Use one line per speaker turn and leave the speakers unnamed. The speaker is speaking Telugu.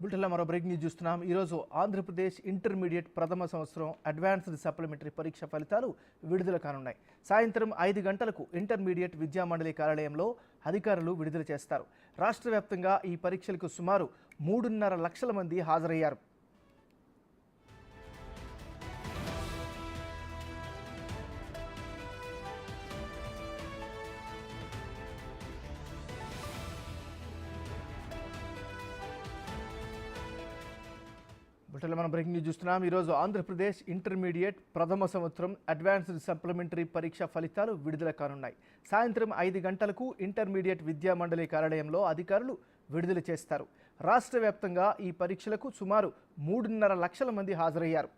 బులెటిన్లో మరో బ్రేకింగ్ న్యూస్ చూస్తున్నాం. ఈరోజు ఆంధ్రప్రదేశ్ ఇంటర్మీడియట్ ప్రథమ సంవత్సరం అడ్వాన్స్డ్ సప్లిమెంటరీ పరీక్ష ఫలితాలు విడుదల కానున్నాయి. సాయంత్రం 5 గంటలకు ఇంటర్మీడియట్ విద్యామండలి కార్యాలయంలో అధికారులు విడుదల చేస్తారు. రాష్ట్ర వ్యాప్తంగా ఈ పరీక్షలకు సుమారు 3.5 లక్షల మంది హాజరయ్యారు. బులెటిన్లో మనం బ్రేకింగ్ న్యూస్ చూస్తున్నాం. ఈరోజు ఆంధ్రప్రదేశ్ ఇంటర్మీడియట్ ప్రథమ సంవత్సరం అడ్వాన్స్డ్ సప్లిమెంటరీ పరీక్ష ఫలితాలు విడుదల కానున్నాయి. సాయంత్రం 5 గంటలకు ఇంటర్మీడియట్ విద్యామండలి కార్యాలయంలో అధికారులు విడుదల చేస్తారు. రాష్ట్ర వ్యాప్తంగా ఈ పరీక్షలకు సుమారు 3.5 లక్షల మంది హాజరయ్యారు.